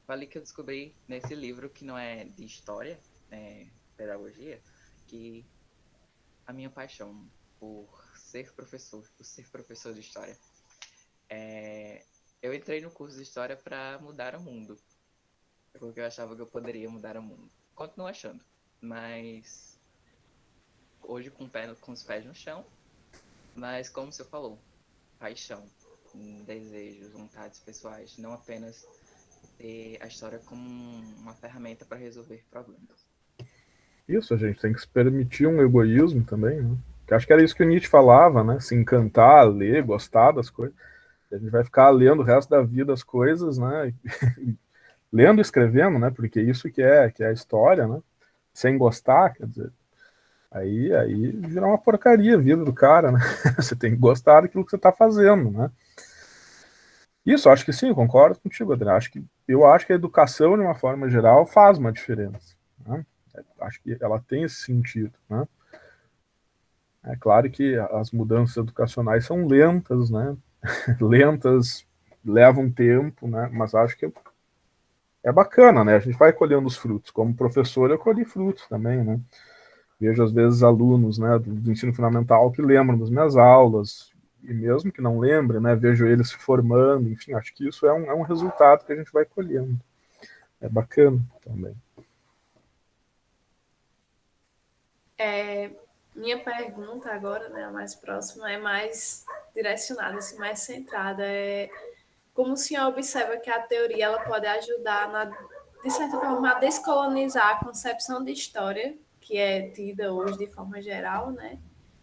Speaker 2: Foi ali que eu descobri nesse livro, que não é de história, pedagogia, que a minha paixão por ser professor de história. Eu entrei no curso de história para mudar o mundo, porque eu achava que eu poderia mudar o mundo. Continuo achando, mas hoje com os pés no chão, mas como o senhor falou, paixão, desejos, vontades pessoais, não apenas ter a história como uma ferramenta para resolver problemas.
Speaker 4: Isso, a gente tem que se permitir um egoísmo também, né? Que acho que era isso que o Nietzsche falava, né? Se encantar, ler, gostar das coisas. A gente vai ficar lendo o resto da vida as coisas, né? Lendo e escrevendo, né? Porque isso que é a história, né? Sem gostar, quer dizer, aí vira uma porcaria a vida do cara, né? Você tem que gostar daquilo que você está fazendo, né? Isso, acho que sim, eu concordo contigo, André. Eu acho que a educação, de uma forma geral, faz uma diferença, né? Acho que ela tem esse sentido, né? É claro que as mudanças educacionais são lentas, né? Lentas, levam tempo, né? Mas acho que é bacana, né? A gente vai colhendo os frutos. Como professor, eu colhi frutos também, né? Vejo, às vezes, alunos, né, do ensino fundamental que lembram das minhas aulas, e mesmo que não lembrem, né, vejo eles se formando, enfim, acho que isso é um resultado que a gente vai colhendo. É bacana também.
Speaker 3: Minha pergunta agora, né, a mais próxima, é mais direcionada, assim, mais centrada. Como o senhor observa que a teoria ela pode ajudar, de certa forma, a descolonizar a concepção de história, que é tida hoje de forma geral, né?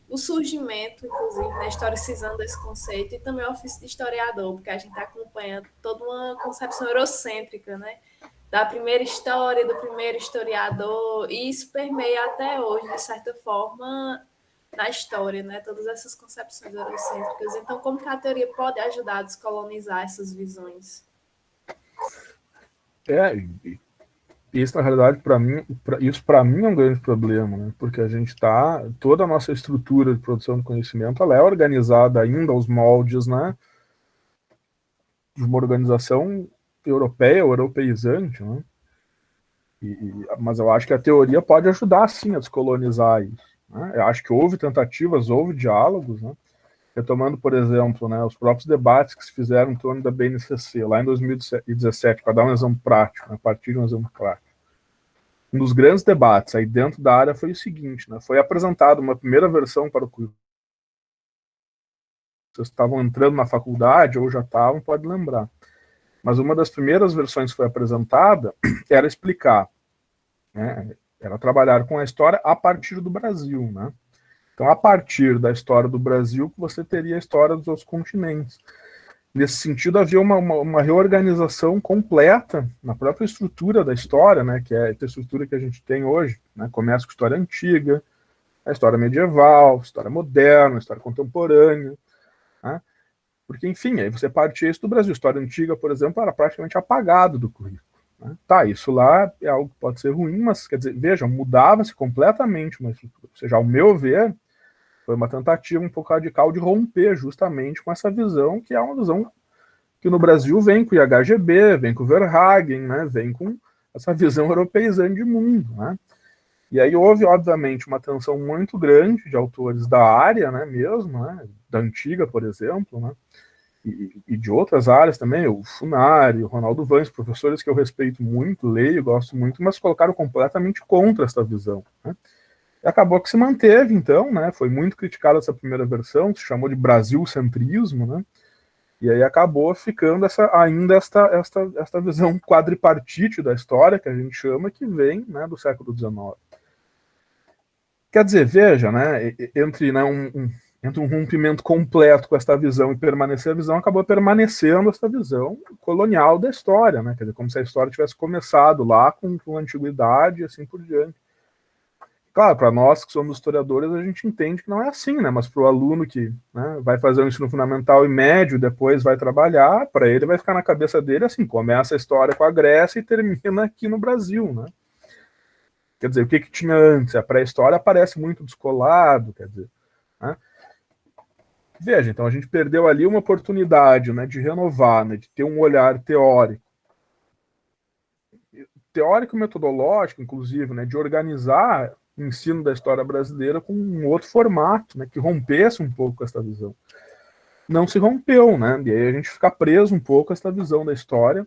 Speaker 3: O surgimento, inclusive, né, historicizando esse conceito, e também o ofício de historiador, porque a gente acompanha toda uma concepção eurocêntrica, né? Da primeira história, do primeiro historiador, e isso permeia até hoje, de certa forma, na história, né? Todas essas concepções eurocêntricas. Então, como que a teoria pode ajudar a descolonizar essas visões?
Speaker 4: Isso, na realidade, isso para mim é um grande problema, né? Porque toda a nossa estrutura de produção de conhecimento, ela é organizada ainda aos moldes, né, de uma organização europeia, ou europeizante, né? Mas eu acho que a teoria pode ajudar, sim, a descolonizar isso, né? Eu acho que houve tentativas, houve diálogos, né? Retomando, por exemplo, né, os próprios debates que se fizeram em torno da BNCC, lá em 2017, para dar um exemplo prático, né, a partir de um exemplo prático. Um dos grandes debates aí dentro da área foi o seguinte, né, foi apresentada uma primeira versão para o curso. Vocês estavam entrando na faculdade ou já estavam, pode lembrar. Mas uma das primeiras versões que foi apresentada era explicar, né, era trabalhar com a história a partir do Brasil, né? Então, a partir da história do Brasil, você teria a história dos outros continentes. Nesse sentido, havia uma reorganização completa na própria estrutura da história, né, que é a estrutura que a gente tem hoje, né? Começa com a história antiga, a história medieval, a história moderna, a história contemporânea, né? Porque, enfim, aí você partia isso do Brasil. A história antiga, por exemplo, era praticamente apagado do currículo, né? Tá, isso lá é algo que pode ser ruim, mas, quer dizer, vejam, mudava-se completamente uma estrutura. Ou seja, ao meu ver, foi uma tentativa um pouco radical de romper justamente com essa visão, que é uma visão que no Brasil vem com o IHGB, vem com o Verhagen, né, vem com essa visão europeizante de mundo, né? E aí houve, obviamente, uma tensão muito grande de autores da área, né, mesmo, né, da antiga, por exemplo, né, e de outras áreas também, o Funari, o Ronaldo Vans, professores que eu respeito muito, leio, gosto muito, mas colocaram completamente contra essa visão, né? E acabou que se manteve, então, né? Foi muito criticada essa primeira versão, se chamou de Brasil-centrismo, né? E aí acabou ficando esta visão quadripartite da história, que a gente chama, que vem, né, do século XIX. Quer dizer, veja, né, entre um rompimento completo com esta visão e permanecer a visão, acabou permanecendo esta visão colonial da história, né? Quer dizer, como se a história tivesse começado lá com a antiguidade e assim por diante. Claro, para nós que somos historiadores, a gente entende que não é assim, né? Mas para o aluno que, né, vai fazer o ensino fundamental e médio, depois vai trabalhar, para ele vai ficar na cabeça dele assim, começa a história com a Grécia e termina aqui no Brasil, né? Quer dizer, o que tinha antes? A pré-história parece muito descolado, quer dizer, né? Veja, então a gente perdeu ali uma oportunidade, né, de renovar, né, de ter um olhar teórico metodológico, inclusive, né, de organizar o ensino da história brasileira com um outro formato, né, que rompesse um pouco essa visão. Não se rompeu, né, e aí a gente fica preso um pouco a essa visão da história,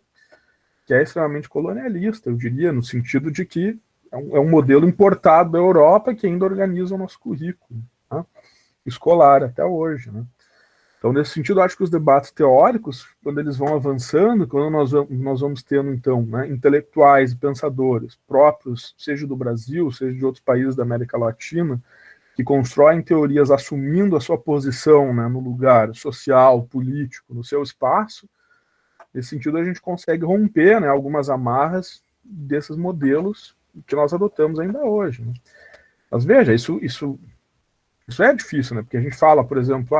Speaker 4: que é extremamente colonialista, eu diria, no sentido de que é um modelo importado da Europa que ainda organiza o nosso currículo, né, escolar até hoje, né. Então, nesse sentido, eu acho que os debates teóricos, quando eles vão avançando, quando nós vamos tendo, então, né, intelectuais e pensadores próprios, seja do Brasil, seja de outros países da América Latina, que constroem teorias assumindo a sua posição, né, no lugar social, político, no seu espaço, nesse sentido a gente consegue romper, né, algumas amarras desses modelos que nós adotamos ainda hoje, né. Mas veja, isso é difícil, né, porque a gente fala, por exemplo,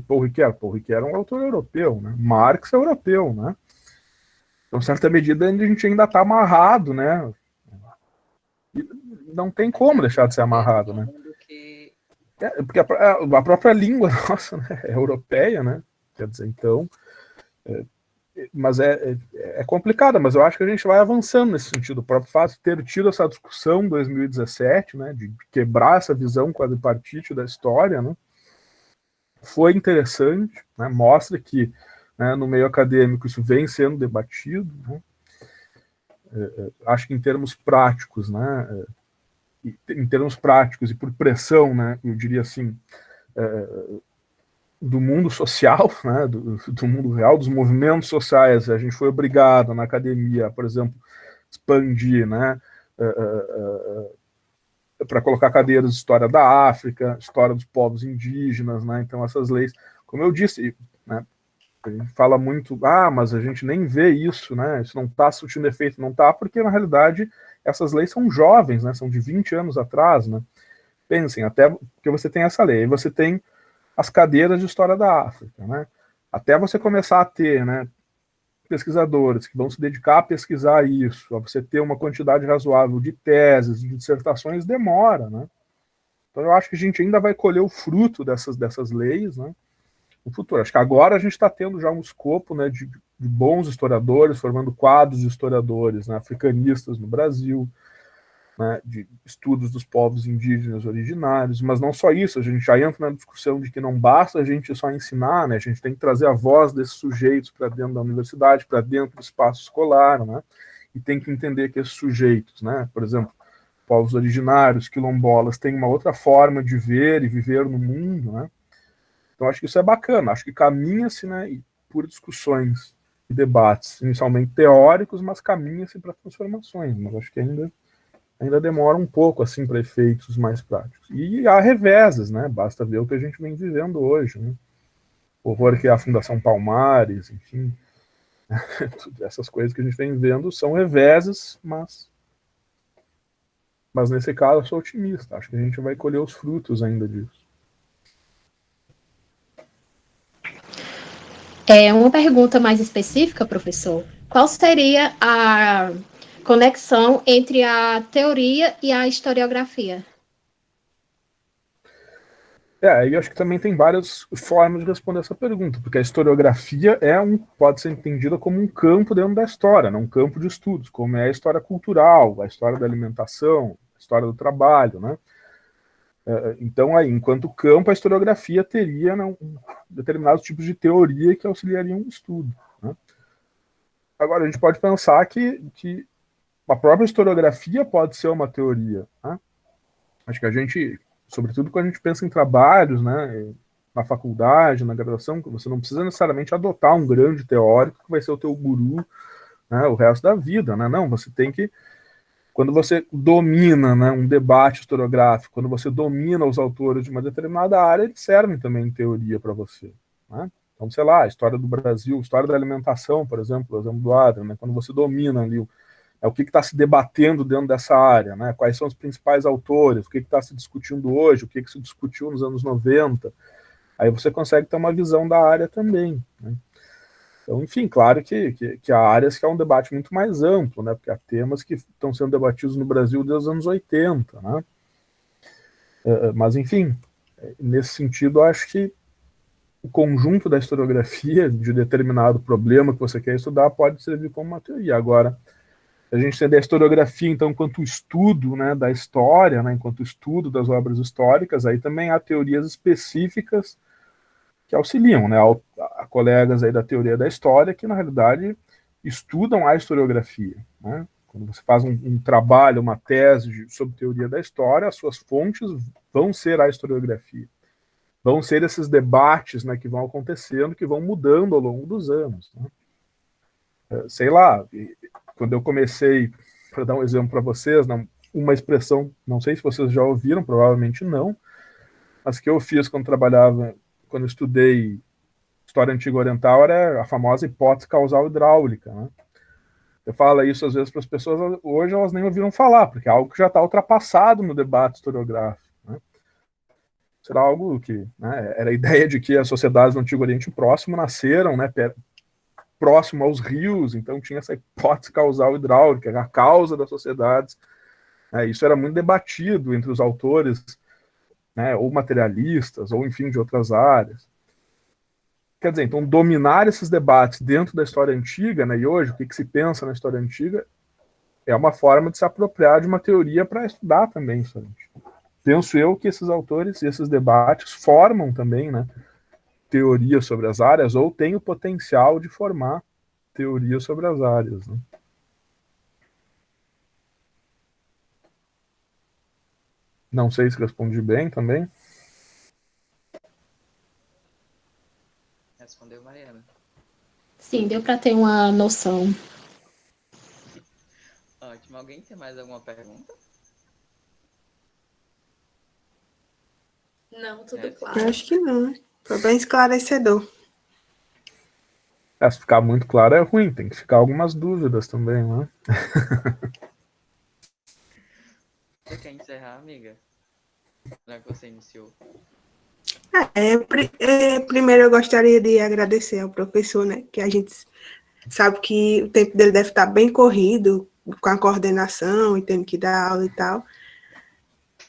Speaker 4: Paul Ricoeur é um autor europeu, né? Marx é europeu, né? Então, em certa medida, a gente ainda está amarrado, né? E não tem como deixar de ser amarrado, né? Porque a própria língua nossa, né, é europeia, né? Quer dizer, então... mas é complicado, mas eu acho que a gente vai avançando nesse sentido. O próprio fato de ter tido essa discussão em 2017, né? De quebrar essa visão quadripartite da história, né? Foi interessante, né, mostra que, né, no meio acadêmico isso vem sendo debatido, né, acho que em termos práticos, né, e por pressão, né, eu diria assim, do mundo social, né, do mundo real, dos movimentos sociais, a gente foi obrigado na academia, por exemplo, expandir, né, para colocar cadeiras de história da África, história dos povos indígenas, né? Então essas leis, como eu disse, né, a gente fala muito, mas a gente nem vê isso, né? Isso não está surtindo efeito, não está, porque na realidade essas leis são jovens, né? São de 20 anos atrás, né? Pensem, até porque você tem essa lei, você tem as cadeiras de história da África, né? Até você começar a ter, né, pesquisadores que vão se dedicar a pesquisar isso, a você ter uma quantidade razoável de teses, de dissertações, demora, né? Então eu acho que a gente ainda vai colher o fruto dessas leis, né, no futuro. Acho que agora a gente está tendo já um escopo, né, de bons historiadores, formando quadros de historiadores, né, africanistas no Brasil, né, de estudos dos povos indígenas originários, mas não só isso, a gente já entra na discussão de que não basta a gente só ensinar, né, a gente tem que trazer a voz desses sujeitos para dentro da universidade, para dentro do espaço escolar, né, e tem que entender que esses sujeitos, né, por exemplo, povos originários, quilombolas, têm uma outra forma de ver e viver no mundo, né, então acho que isso é bacana, acho que caminha-se, né, por discussões e debates, inicialmente teóricos, mas caminha-se para transformações, mas acho que ainda demora um pouco, assim, para efeitos mais práticos. E há reveses, né? Basta ver o que a gente vem vivendo hoje, né? O horror que é a Fundação Palmares, enfim. Essas coisas que a gente vem vendo são reveses, mas nesse caso eu sou otimista. Acho que a gente vai colher os frutos ainda disso.
Speaker 5: Uma pergunta mais específica, professor. Qual seria a conexão entre a teoria e a historiografia?
Speaker 4: Eu acho que também tem várias formas de responder essa pergunta, porque a historiografia pode ser entendida como um campo dentro da história, não um campo de estudos, como é a história cultural, a história da alimentação, a história do trabalho, né? Então, aí, enquanto campo, a historiografia teria, né, determinados tipos de teoria que auxiliariam o estudo, né? Agora, a gente pode pensar que a própria historiografia pode ser uma teoria, né? Acho que a gente, sobretudo quando a gente pensa em trabalhos, né, na faculdade, na graduação, você não precisa necessariamente adotar um grande teórico que vai ser o teu guru, né, o resto da vida, né? Não, você tem que, quando você domina, né, um debate historiográfico, quando você domina os autores de uma determinada área, eles servem também em teoria para você, né? Então, sei lá, a história do Brasil, história da alimentação, por exemplo, o exemplo do Adrian, né, quando você domina ali o que está se debatendo dentro dessa área, né, quais são os principais autores, o que está se discutindo hoje, o que se discutiu nos anos 90, aí você consegue ter uma visão da área também, né? Então, enfim, claro que há áreas que é um debate muito mais amplo, né? Porque há temas que estão sendo debatidos no Brasil desde os anos 80, né? Mas, enfim, nesse sentido, eu acho que o conjunto da historiografia de determinado problema que você quer estudar pode servir como uma teoria. Agora, a gente entender a historiografia, então, enquanto estudo, né, da história, né, enquanto estudo das obras históricas, aí também há teorias específicas que auxiliam, né, a colegas aí da teoria da história que, na realidade, estudam a historiografia, né? Quando você faz um trabalho, uma tese sobre teoria da história, as suas fontes vão ser a historiografia. Vão ser esses debates, né, que vão acontecendo, que vão mudando ao longo dos anos, né? Sei lá, quando eu comecei, para dar um exemplo para vocês, uma expressão, não sei se vocês já ouviram, provavelmente não, mas que eu fiz quando eu estudei História Antiga Oriental, era a famosa hipótese causal hidráulica, né? Eu falo isso às vezes para as pessoas, hoje elas nem ouviram falar, porque é algo que já está ultrapassado no debate historiográfico, né? Será algo que, né, era a ideia de que as sociedades do Antigo Oriente Próximo nasceram, né, próximo aos rios, então tinha essa hipótese causal hidráulica, a causa das sociedades. Isso era muito debatido entre os autores, né, ou materialistas, ou enfim, de outras áreas. Quer dizer, então, dominar esses debates dentro da história antiga, né, e hoje, o que se pensa na história antiga, é uma forma de se apropriar de uma teoria para estudar também a história antiga. Penso eu que esses autores e esses debates formam também, né, teorias sobre as áreas, ou têm o potencial de formar teorias sobre as áreas, né? Não sei se respondi bem também.
Speaker 2: Respondeu, Mariana.
Speaker 5: Sim, deu para ter uma noção.
Speaker 2: Ótimo. Alguém tem mais alguma pergunta?
Speaker 3: Não, tudo
Speaker 1: Eu
Speaker 3: claro.
Speaker 1: acho que não, né? Foi bem esclarecedor.
Speaker 4: Se ficar muito claro é ruim, tem que ficar algumas dúvidas também, né?
Speaker 2: Você quer encerrar, amiga? Já que você iniciou.
Speaker 1: Primeiro eu gostaria de agradecer ao professor, né? Que a gente sabe que o tempo dele deve estar bem corrido com a coordenação e tendo que dar aula e tal.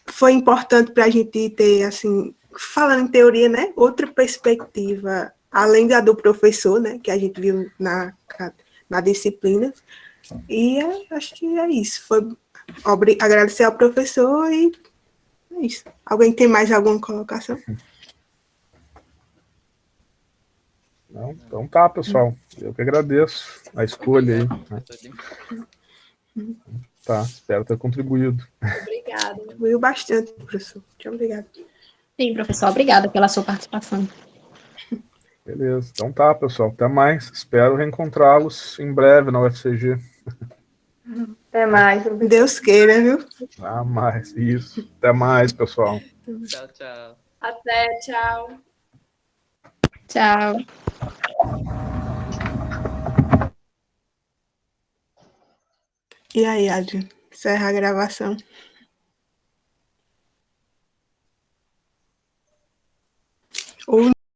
Speaker 1: Foi importante para a gente ter, assim, falando em teoria, né? Outra perspectiva, além da do professor, né? Que a gente viu na disciplina. E acho que é isso. Agradecer ao professor e é isso. Alguém tem mais alguma colocação?
Speaker 4: Não? Então tá, pessoal. Eu que agradeço a escolha aí, né? Tá, espero ter contribuído.
Speaker 3: Obrigada.
Speaker 1: Contribuiu bastante, professor. Muito obrigada.
Speaker 5: Sim, professor, obrigada pela sua participação.
Speaker 4: Beleza. Então tá, pessoal. Até mais. Espero reencontrá-los em breve na UFCG.
Speaker 6: Até mais.
Speaker 1: Deus queira, viu?
Speaker 4: Ah, mais. Isso. Até mais, pessoal.
Speaker 2: Tchau, tchau.
Speaker 3: Até, tchau.
Speaker 5: Tchau.
Speaker 1: E aí, Adriano? Encerra a gravação. Ou